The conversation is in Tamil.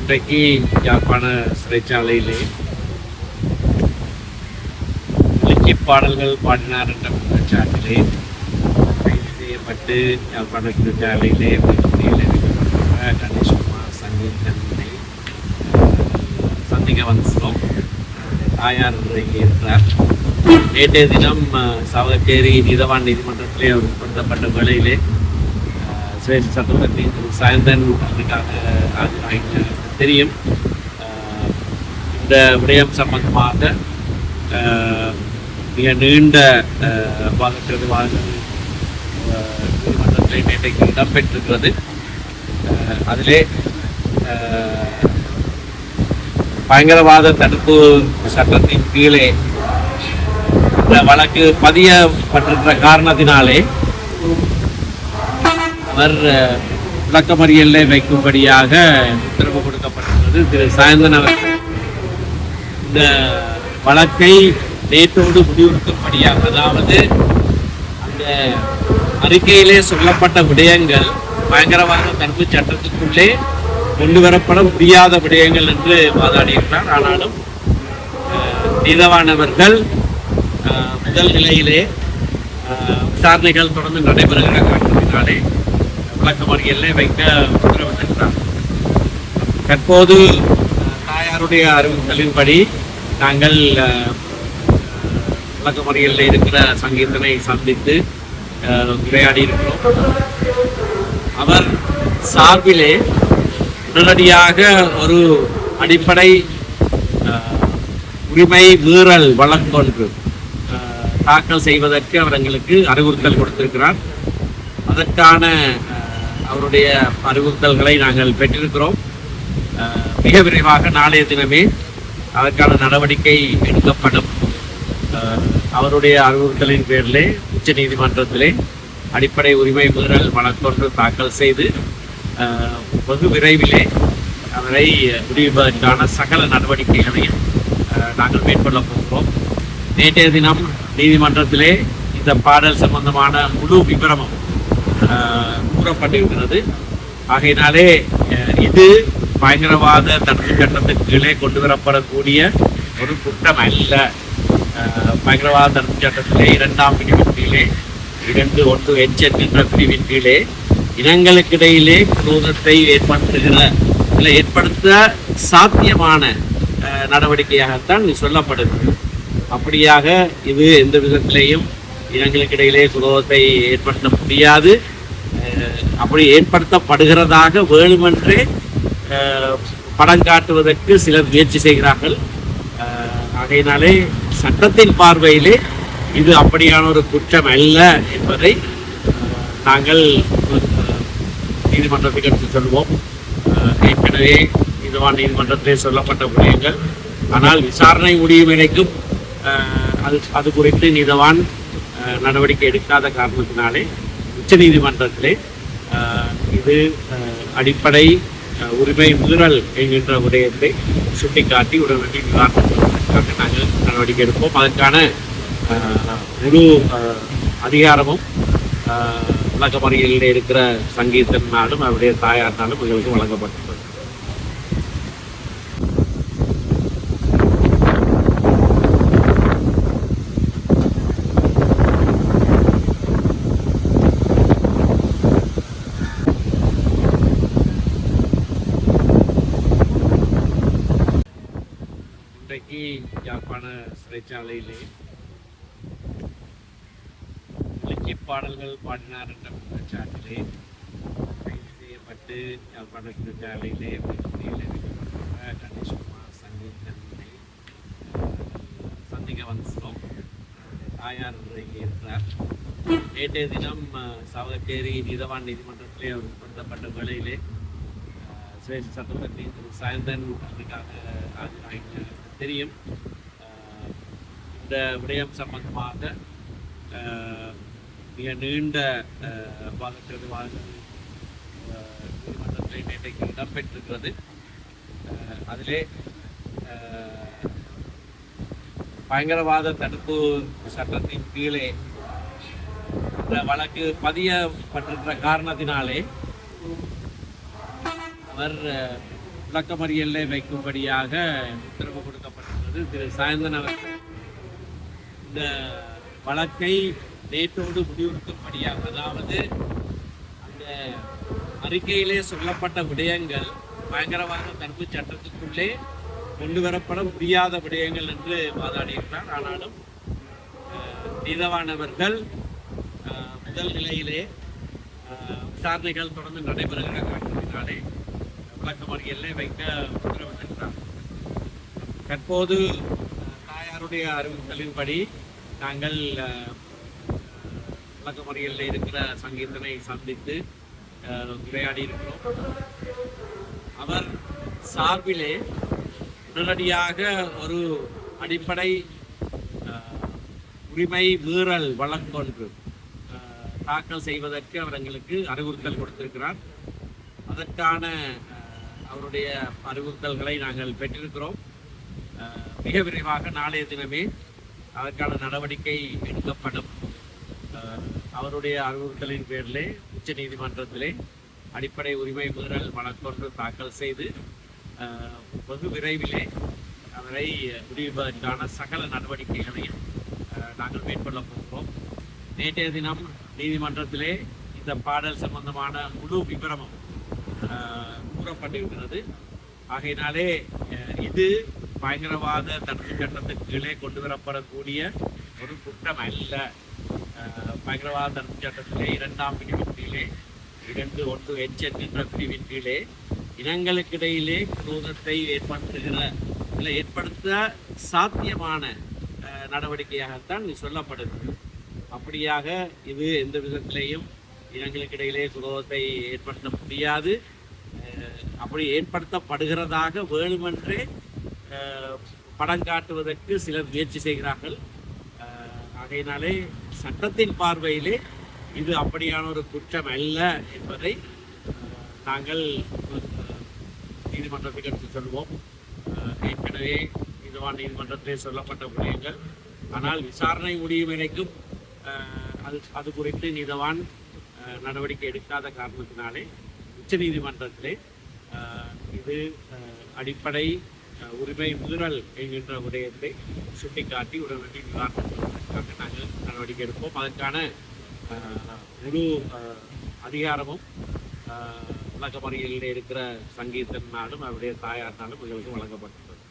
இன்றைக்கு யாழ்ப்பாண சிறைச்சாலையிலே பாடல்கள் பாடினார் என்ற குற்றச்சாட்டிலே கைது செய்யப்பட்டு யாழ்ப்பாண சிறைச்சாலையிலே கணேஷ்குமார் சங்கீதனை சந்திக்க வந்துள்ளோம். தாயார் இங்கே இருக்கிறார். நேற்றைய தினம் சாவகச்சேரி நீதவான் நீதிமன்றத்திலே உட்படுத்தப்பட்ட வேளையிலே சிரேஷ்ட சட்டமன்றி திரு சாயந்தன் அதுக்காக ஆஜராகிட்டு தெரியும். இந்த விடயம் சம்பந்தமாக மிக நீண்ட வாதங்கள் நீதிமன்றத்தில் நேற்றைக்கு இடம்பெற்றிருக்கிறது. அதிலே பயங்கரவாத தடுப்பு சட்டத்தின் கீழே இந்த வழக்கு பதியப்பட்டிருக்கிற காரணத்தினாலே அவர் விளக்கமறியலில் வைக்கும்படியாக உத்தரவு கொடுக்கப்பட்டுள்ளது. திரு சாயந்தன் அவர்கள் இந்த வழக்கை நேற்றோடு முடிவுறுக்கும்படியாக, அதாவது அந்த அறிக்கையிலே சொல்லப்பட்ட விடயங்கள் பயங்கரவாத தடுப்பு சட்டத்துக்குள்ளே கொண்டு வரப்பட முடியாத விடயங்கள் என்று வாதாடியிருக்கிறார். ஆனாலும் நீதவானவர்கள் முதல் நிலையிலே விசாரணைகள் தொடர்ந்து நடைபெறுகிற காரணத்தினாலே விளக்கமறியலில் வைக்க உத்தரவிட்டிருக்கிறார். தற்போது தாயாருடைய அறிவுறுத்தலின்படி நாங்கள் விளக்கமறியலில் இருக்கிற சங்கீதனை சந்தித்து உரையாடி இருக்கிறோம். அவர் சார்பிலே உடனடியாக ஒரு அடிப்படை உரிமை மீறல் வழக்கொன்று தாக்கல் செய்வதற்கு அவர் எங்களுக்கு அறிவுறுத்தல் கொடுத்திருக்கிறார். அதற்கான அவருடைய அறிவுறுத்தல்களை நாங்கள் பெற்றிருக்கிறோம். மிக விரைவாக நாளைய தினமே அதற்கான நடவடிக்கை எடுக்கப்படும். அவருடைய அறிவுறுத்தலின் பேரிலே உச்ச நீதிமன்றத்திலே அடிப்படை உரிமை மீறல் வழக்கொன்று தாக்கல் செய்து வெகு விரைவிலே அவரை முடிவதற்கான சகல நடவடிக்கைகளையும் நாங்கள் மேற்கொள்ளப் போகிறோம். நேற்றைய தினம் நீதிமன்றத்திலே இந்த பாடல் சம்பந்தமான முழு விவரமும் கூறப்பட்டிருக்கிறது. ஆகையினாலே இது பயங்கரவாத தடுப்பு சட்டத்தின் கீழே கொண்டு வரப்படக்கூடிய ஒரு குற்றம் அல்ல. பயங்கரவாத தடுப்பு சட்டத்திலே 2ஆம் பிரிவின் கீழே 2(1)H என்கின்ற பிரிவின் கீழே இனங்களுக்கிடையிலே குரோதத்தை ஏற்படுத்த சாத்தியமான நடவடிக்கையாகத்தான் இது சொல்லப்படுகிறது. அப்படியாக இது எந்த விதத்திலேயும் இனங்களுக்கு இடையிலே குரோதத்தை ஏற்படுத்த முடியாது. அப்படி ஏற்படுத்தப்படுகிறதாக வேணுமென்றே படம் காட்டுவதற்கு சிலர் முயற்சி செய்கிறார்கள். ஆகையினாலே சட்டத்தின் பார்வையிலே இது அப்படியான ஒரு குற்றம் அல்ல என்பதை நாங்கள் நீதிமன்றத்துக்கு எடுத்து சொல்வோம். ஏற்கனவே நீதிமன்றத்திலே சொல்லப்பட்ட விடயங்கள், ஆனால் விசாரணை முடியும் வரைக்கும் அது குறித்து நீதவான் நடவடிக்கை எடுக்காத காரணத்தினாலே உச்ச நீதிமன்றத்திலே இது அடிப்படை உரிமை மீறல் என்கின்ற விடயத்தை சுட்டிக்காட்டி உடனடி நிவாரணத்திற்காக நாங்கள் நடவடிக்கை எடுப்போம். அதற்கான முழு அதிகாரமும் விளக்கமறியலில் இருக்கிற சங்கீதனாலும் அவருடைய தாயார்னாலும் எங்களுக்கு வழங்கப்பட்டுள்ளது. இன்றைக்கு யாழ்ப்பாண சிறைச்சாலையிலே பாடல்கள் பாடினார் என்ற குற்றச்சாட்டிலே கைது செய்யப்பட்டு யாழ்ப்பாண சிறைச்சாலையிலே கணேஷ்குமார் சங்கீதனை சந்திக்க வந்துள்ளோம். தாயார் இங்கே இருக்கிறார். நேற்றைய தினம் சாவகச்சேரி நீதவான் நீதிமன்றத்திலே உட்படுத்தப்பட்ட வேளையிலே சிரேஷ்ட சட்டமன்றி திரு சாயந்தன் அதுக்காக ஆஜராகிட்டு தெரியும். இந்த விடயம் சம்பந்தமாக மிக நீண்ட வாதங்கள் நீதிமன்றத்தில் நேற்றைக்கு இடம்பெற்றிருக்கிறது. அதிலே பயங்கரவாத தடுப்பு சட்டத்தின் கீழே இந்த வழக்கு பதியப்பட்டிருக்கிற காரணத்தினாலே அவர் விளக்கமறியலிலே வைக்கும்படியாக உத்தரவு கொடுக்கப்பட்டுள்ளது. திரு சாயந்தன் அவர்கள் இந்த வழக்கை நேற்றோடு முடிவுறுக்கும்படியாக, அதாவது அந்த அறிக்கையிலே சொல்லப்பட்ட விடயங்கள் பயங்கரவாத தடுப்பு சட்டத்துக்குள்ளே கொண்டு வரப்பட முடியாத விடயங்கள் என்று வாதாடியிருக்கிறார். ஆனாலும் நீதவானவர்கள் முதல் நிலையிலே விசாரணைகள் தொடர்ந்து நடைபெறுகிற காரணத்தினாலே விளக்கமறியலிலே வைக்க உத்தரவிட்டிருக்கிறார். தற்போது தாயாருடைய அறிவுறுத்தலின்படி நாங்கள் விளக்கமறியலில் இருக்கிற சங்கீதனை சந்தித்து உரையாடி இருக்கிறோம். அவர் சார்பிலே உடனடியாக ஒரு அடிப்படை உரிமை மீறல் வழக்கொன்று தாக்கல் செய்வதற்கு அவர் எங்களுக்கு அறிவுறுத்தல் கொடுத்திருக்கிறார். அதற்கான அவருடைய அறிவுறுத்தல்களை நாங்கள் பெற்றிருக்கிறோம். மிக விரைவாக நாளைய தினமே அதற்கான நடவடிக்கை எடுக்கப்படும். அவருடைய அறிவுறுத்தலின் பேரிலே உச்ச நீதிமன்றத்திலே அடிப்படை உரிமை மீறல் வழக்கொன்று தாக்கல் செய்து வெகு விரைவிலே அவரை முடிவதற்கான சகல நடவடிக்கைகளையும் நாங்கள் மேற்கொள்ளப் போகிறோம். நேற்றைய தினம் நீதிமன்றத்திலே இந்த பாடல் சம்பந்தமான முழு விவரமும் கூறப்பட்டிருக்கிறது. ஆகையினாலே இது பயங்கரவாத தடுப்பு சட்டத்தின் கீழே கொண்டு வரப்படக்கூடிய ஒரு குற்றம் அல்ல. பயங்கரவாத தடுப்பு சட்டத்திலே 2ஆம் பிரிவின் கீழே 2(1)H என்கின்ற பிரிவின் கீழே இனங்களுக்கிடையிலே குரோதத்தை ஏற்படுத்த சாத்தியமான நடவடிக்கையாகத்தான் இது சொல்லப்படுகிறது. அப்படியாக இது எந்த விதத்திலேயும் இனங்களுக்கிடையிலே குரோதத்தை ஏற்படுத்த முடியாது. அப்படி ஏற்படுத்தப்படுகிறதாக வேணுமென்றே படம் காட்டுவதற்கு சிலர் முயற்சி செய்கிறார்கள். ஆகையினாலே சட்டத்தின் பார்வையிலே இது அப்படியான ஒரு குற்றம் அல்ல என்பதை நாங்கள் நீதிமன்றத்துக்கு எடுத்து சொல்வோம். ஏற்கனவே நீதிமன்றத்திலே சொல்லப்பட்ட விடயங்கள், ஆனால் விசாரணை முடியும் வரைக்கும் அது குறித்து நீதவான் நடவடிக்கை எடுக்காத காரணத்தினாலே உச்ச நீதிமன்றத்திலே இது அடிப்படை உரிமை மீறல் என்கின்ற விடயத்தை சுட்டிக்காட்டி உடனடி நிவாரணத்திற்காக நாங்கள் நடவடிக்கை எடுப்போம். அதற்கான முழு அதிகாரமும் விளக்கமறியலில் இருக்கிற சங்கீதனாலும் அவருடைய தாயார்னாலும் எங்களுக்கு வழங்கப்பட்டுள்ளது.